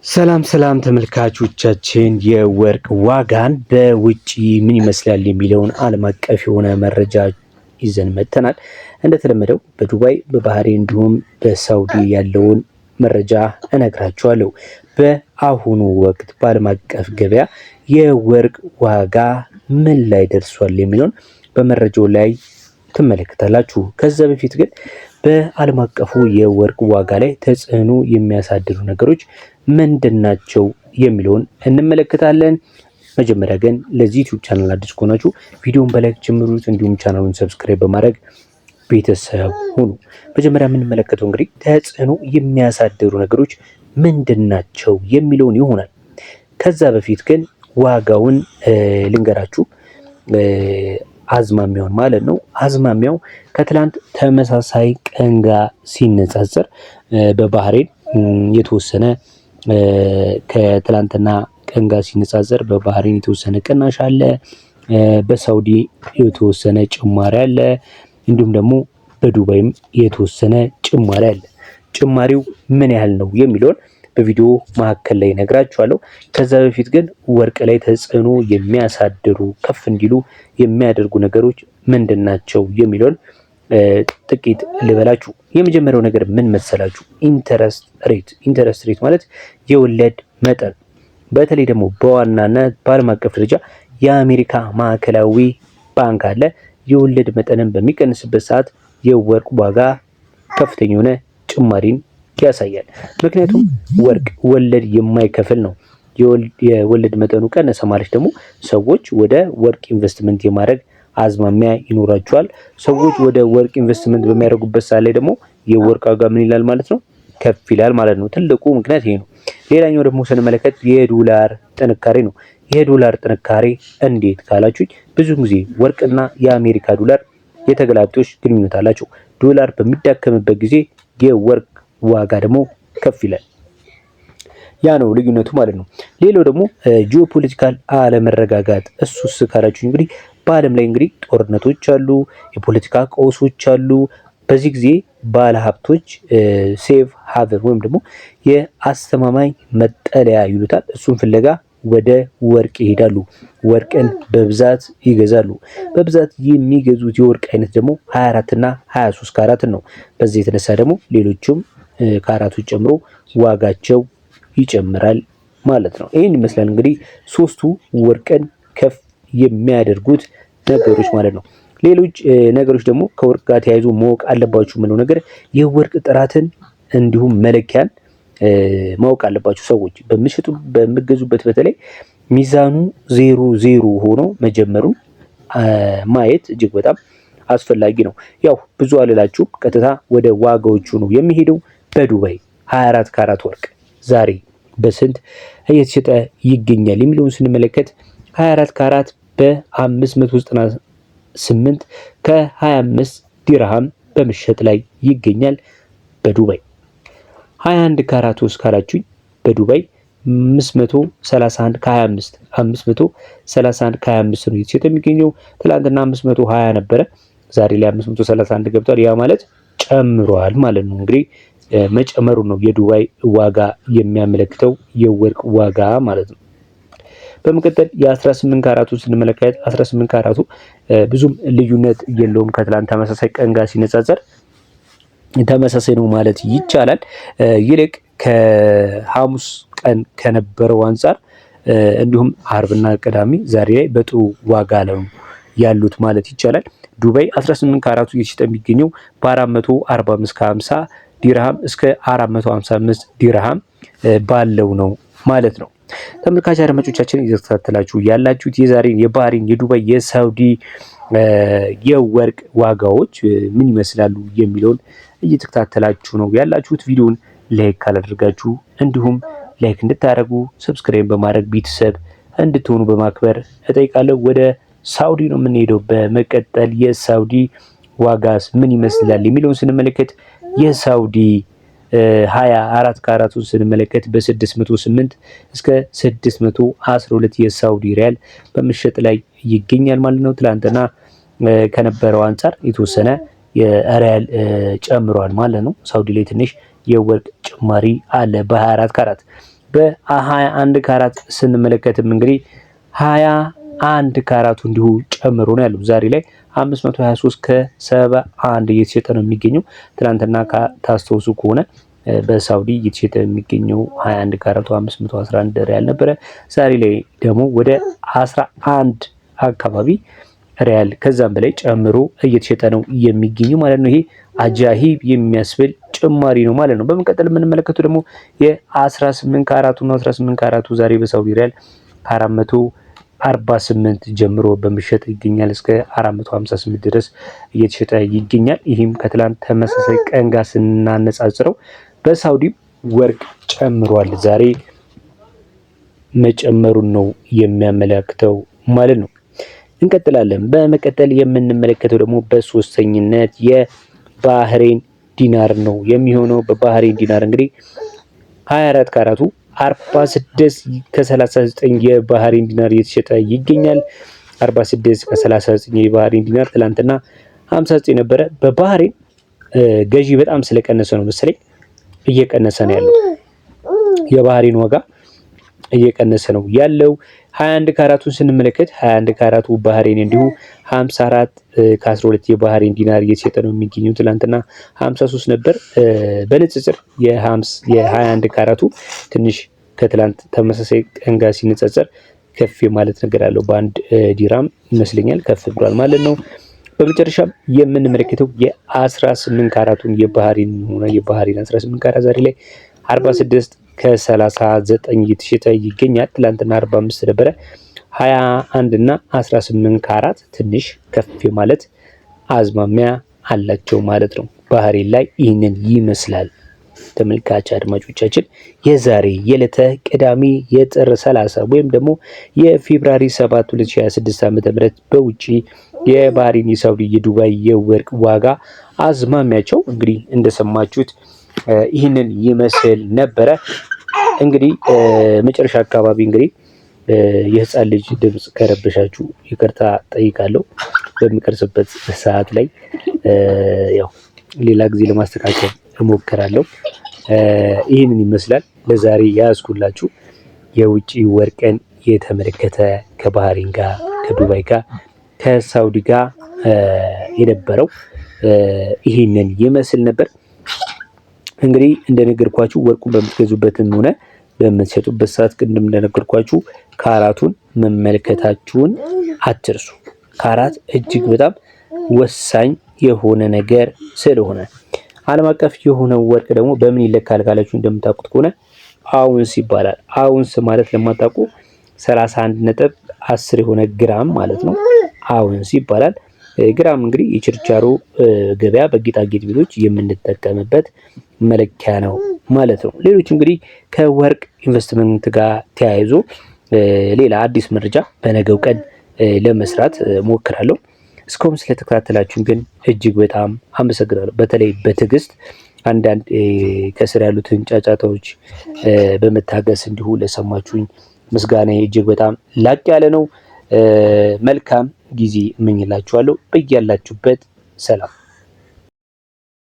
ሰላም ሰላም ተመልካቾቻችን፣ የወርቅ ዋጋን በውጪ ምን ይመስላል የሚለውን ዓለም አቀፍ የሆነ መረጃ ይዘን መጥተናል። እንደተለመደው በዱባይ በባህሬን እንዲሁም በሳውዲ ያለውን መረጃ እነግራችኋለሁ። በአሁኑ ወቅት በዓለም አቀፍ ገበያ የወርቅ ዋጋ ምን ላይ ደርሷል የሚለውን በመረጃው ላይ ትመለከታላችሁ። ከዛ በፊት ግን በዓለም አቀፉ የወርቅ ዋጋ ላይ ተጽዕኖ የሚያሳድሩ ነገሮች ምንድናቸው የሚለውን እንመለከታለን። መጀመሪያ ግን ለዚህ ዩቲዩብ ቻናል አዲስ ከሆናችሁ ቪዲዮውን በላይክ ጀምሩት፣ እንዲሁም ቻናሉን ሰብስክራይብ በማድረግ ቤተሰብ ሁኑ። መጀመሪያ የምንመለከተው እንግዲህ ተጽዕኖ የሚያሳድሩ ነገሮች ምንድናቸው የሚለውን ይሆናል። ከዛ በፊት ግን ዋጋውን ልንገራችሁ፣ አዝማሚያውን ማለት ነው። አዝማሚያው ከትላንት ተመሳሳይ ቀን ጋር ሲነጻጸር በባህሬን የተወሰነ ከትላንትና ቀን ጋር ሲነጻጸር በባህሬን የተወሰነ ቅናሽ አለ። በሳውዲ የተወሰነ ጭማሪ አለ። እንዲሁም ደግሞ በዱባይም የተወሰነ ጭማሪ አለ። ጭማሪው ምን ያህል ነው የሚለውን በቪዲዮ መካከል ላይ ነግራችኋለሁ። ከዛ በፊት ግን ወርቅ ላይ ተጽዕኖ የሚያሳድሩ ከፍ እንዲሉ የሚያደርጉ ነገሮች ምንድናቸው የሚለውን ጥቂት ልበላችሁ። የመጀመሪያው ነገር ምን መሰላችሁ? ኢንተረስት ሬት ማለት የወለድ መጠን። በተለይ ደግሞ በዋናነት በዓለም አቀፍ ደረጃ የአሜሪካ ማዕከላዊ ባንክ አለ። የወለድ መጠንን በሚቀንስበት ሰዓት የወርቅ ዋጋ ከፍተኛ የሆነ ጭማሪን ያሳያል። ምክንያቱም ወርቅ ወለድ የማይከፍል ነው። የወለድ መጠኑ ቀነሰ ማለት ደግሞ ሰዎች ወደ ወርቅ ኢንቨስትመንት የማድረግ አዝማሚያ ይኖራቸዋል። ሰዎች ወደ ወርቅ ኢንቨስትመንት በሚያደርጉበት ሰዓት ላይ ደግሞ የወርቅ ዋጋ ምን ይላል ማለት ነው? ከፍ ይላል ማለት ነው። ትልቁ ምክንያት ይሄ ነው። ሌላኛው ደግሞ ስንመለከት የዶላር ጥንካሬ ነው። የዶላር ጥንካሬ እንዴት ካላችሁኝ፣ ብዙ ጊዜ ወርቅና የአሜሪካ ዶላር የተገላቢጦሽ ግንኙነት አላቸው። ዶላር በሚዳከምበት ጊዜ የወርቅ ዋጋ ደግሞ ከፍ ይላል። ያ ነው ልዩነቱ ማለት ነው። ሌላው ደግሞ ጂኦፖለቲካል አለመረጋጋት። እሱስ ካላችሁኝ እንግዲህ በዓለም ላይ እንግዲህ ጦርነቶች አሉ፣ የፖለቲካ ቀውሶች አሉ። በዚህ ጊዜ ባለሀብቶች ሴፍ ሃቨን ወይም ደግሞ የአስተማማኝ መጠለያ ይሉታል፣ እሱን ፍለጋ ወደ ወርቅ ይሄዳሉ። ወርቅን በብዛት ይገዛሉ። በብዛት የሚገዙት የወርቅ አይነት ደግሞ 24 እና 23 ካራት ነው። በዚህ የተነሳ ደግሞ ሌሎችም ካራቶች ጨምሮ ዋጋቸው ይጨምራል ማለት ነው። ይህን ይመስላል እንግዲህ ሶስቱ ወርቅን ከፍ የሚያደርጉት ነገሮች ማለት ነው። ሌሎች ነገሮች ደግሞ ከወርቅ ጋር ተያይዞ ማወቅ አለባችሁ የምለው ነገር የወርቅ ጥራትን እንዲሁም መለኪያን ማወቅ አለባችሁ። ሰዎች በምገዙበት በተለይ ሚዛኑ 0 ሆኖ መጀመሩን ማየት እጅግ በጣም አስፈላጊ ነው። ያው ብዙ አልላችሁም፣ ቀጥታ ወደ ዋጋዎቹ ነው የሚሄደው። በዱባይ 24 ካራት ወርቅ ዛሬ በስንት እየተሸጠ ይገኛል የሚለውን ስንመለከት 24 ካራት በ598 ከ25 ዲርሃም በመሸጥ ላይ ይገኛል በዱባይ። 21 ካራት ውስጥ ካላችሁኝ በዱባይ 531 ከ25 531 ከ25 ነው እየተሸጠ የሚገኘው። ትላንትና 520 ነበረ፣ ዛሬ ላይ 531 ገብቷል። ያ ማለት ጨምሯል ማለት ነው። እንግዲህ መጨመሩ ነው የዱባይ ዋጋ የሚያመለክተው የወርቅ ዋጋ ማለት ነው። በመቀጠል የ18 ካራቱ ስንመለከት 18 ካራቱ ብዙም ልዩነት የለውም። ከትላንት ተመሳሳይ ቀን ጋር ሲነጻጸር ተመሳሳይ ነው ማለት ይቻላል። ይልቅ ከሐሙስ ቀን ከነበረው አንጻር እንዲሁም አርብና ቅዳሜ ዛሬ ላይ በጥሩ ዋጋ ላይ ያሉት ማለት ይቻላል። ዱባይ 18 ካራቱ እየተሸጠ የሚገኘው በ445 ከ50 ዲርሃም እስከ 455 ዲርሃም ባለው ነው ማለት ነው። ተመልካች አድማጮቻችን እየተከታተላችሁ ያላችሁት የዛሬን የባህሬን፣ የዱባይ፣ የሳውዲ የወርቅ ዋጋዎች ምን ይመስላሉ የሚለውን እየተከታተላችሁ ነው ያላችሁት። ቪዲዮውን ላይክ ካላደረጋችሁ እንዲሁም ላይክ እንድታደርጉ ሰብስክራይብ በማድረግ ቤተሰብ እንድትሆኑ በማክበር እጠይቃለሁ። ወደ ሳውዲ ነው የምንሄደው። በመቀጠል የሳውዲ ዋጋስ ምን ይመስላል የሚለውን ስንመለከት የሳውዲ 24 ካራቱን ስንመለከት በ608 እስከ 612 የሳውዲ ሪያል በመሸጥ ላይ ይገኛል ማለት ነው። ትላንትና ከነበረው አንጻር የተወሰነ የሪያል ጨምሯል ማለት ነው። ሳውዲ ላይ ትንሽ የወርቅ ጭማሪ አለ በ24 ካራት። በ21 ካራት ስንመለከትም እንግዲህ 21 ካራቱ እንዲሁ ጨምሮ ነው ያለው። ዛሬ ላይ 523 ከ71 እየተሸጠ ነው የሚገኘው። ትናንትና ታስታውሱ ከሆነ በሳውዲ እየተሸጠ የሚገኘው 21 ካራቱ 511 ሪያል ነበረ። ዛሬ ላይ ደግሞ ወደ 11 አካባቢ ሪያል ከዛም በላይ ጨምሮ እየተሸጠ ነው የሚገኘው ማለት ነው። ይሄ አጃሂብ የሚያስብል ጭማሪ ነው ማለት ነው። በመቀጠል የምንመለከተው ደግሞ የ18 ካራቱ ነው። 18 ካራቱ ዛሬ በሳውዲ ሪያል 448 ጀምሮ በመሸጥ ይገኛል። እስከ 458 ድረስ እየተሸጠ ይገኛል። ይህም ከትላንት ተመሳሳይ ቀን ጋር ስናነጻጽረው በሳውዲ ወርቅ ጨምሯል። ዛሬ መጨመሩን ነው የሚያመለክተው ማለት ነው። እንቀጥላለን። በመቀጠል የምንመለከተው ደግሞ በሶስተኝነት የባህሬን ዲናር ነው የሚሆነው። በባህሬን ዲናር እንግዲህ 24 ካራቱ 46 ከ39 የባህሬን ዲናር እየተሸጠ ይገኛል። 46 ከ39 የባህሬን ዲናር ትላንትና 59 ነበረ። በባህሬን ገዢ በጣም ስለቀነሰ ነው መሰለኝ እየቀነሰ ነው ያለው። የባህሬን ዋጋ እየቀነሰ ነው ያለው። 21 ካራቱን ስንመለከት 21 ካራቱ ባህሬን እንዲሁ 54 ከ12 የባህሬን ዲናር እየተሸጠ ነው የሚገኘው። ትላንትና 53 ነበር። በንጽጽር የ21 ካራቱ ትንሽ ከትላንት ተመሳሳይ ቀን ጋር ሲነጻጸር ከፍ ማለት ነገር አለው። በአንድ ዲራም ይመስለኛል ከፍ ብሏል ማለት ነው። በመጨረሻም የምንመለከተው የ18 ካራቱን የባህሬን 18 ካራት ዛሬ ላይ 46 ከ39 እየተሸጠ ይገኛል። ትላንትና 45 ነበረ። 21 እና 18 ካራት ትንሽ ከፍ ማለት አዝማሚያ አላቸው ማለት ነው። ባህሬን ላይ ይህንን ይመስላል። ተመልካች አድማጮቻችን የዛሬ የዕለተ ቅዳሜ የጥር 30 ወይም ደግሞ የፌብራሪ 7 2026 ዓ.ም በውጪ የባህሬን፣ የሳውዲ፣ የዱባይ የወርቅ ዋጋ አዝማሚያቸው እንግዲህ እንደሰማችሁት ይህንን ይመስል ነበረ። እንግዲህ መጨረሻ አካባቢ እንግዲህ የህፃን ልጅ ድምጽ ከረበሻችሁ ይቅርታ ጠይቃለሁ። በሚቀርጽበት ሰዓት ላይ ያው ሌላ ጊዜ ለማስተካከል እሞክራለሁ። ይህንን ይመስላል ለዛሬ ያዝኩላችሁ የውጪ ወርቅን የተመለከተ ከባህሬን ጋር፣ ከዱባይ ጋር፣ ከሳውዲ ጋር የነበረው ይህንን ይመስል ነበር። እንግዲህ እንደነገርኳችሁ ወርቁን በምትገዙበትም ሆነ በምትሸጡበት ሰዓት ቅድም እንደነገርኳችሁ ካራቱን መመልከታችሁን አትርሱ። ካራት እጅግ በጣም ወሳኝ የሆነ ነገር ስለሆነ ዓለም አቀፍ የሆነው ወርቅ ደግሞ በምን ይለካል ካላችሁ እንደምታውቁት ከሆነ አውንስ ይባላል። አውንስ ማለት ለማታውቁ 31.10 የሆነ ግራም ማለት ነው። አውንስ ይባላል። ግራም እንግዲህ የችርቻሮ ገበያ በጌጣጌጥ ቤቶች የምንጠቀምበት መለኪያ ነው ማለት ነው። ሌሎች እንግዲህ ከወርቅ ኢንቨስትመንት ጋር ተያይዞ ሌላ አዲስ መረጃ በነገው ቀን ለመስራት ሞክራለሁ። እስካሁን ስለተከታተላችሁን ግን እጅግ በጣም አመሰግናለሁ። በተለይ በትዕግስት አንዳንድ ከስር ያሉትን ጫጫታዎች በመታገስ እንዲሁ ለሰማችሁኝ ምስጋና እጅግ በጣም ላቅ ያለ ነው። መልካም ጊዜ እመኝላችኋለሁ። በያላችሁበት ሰላም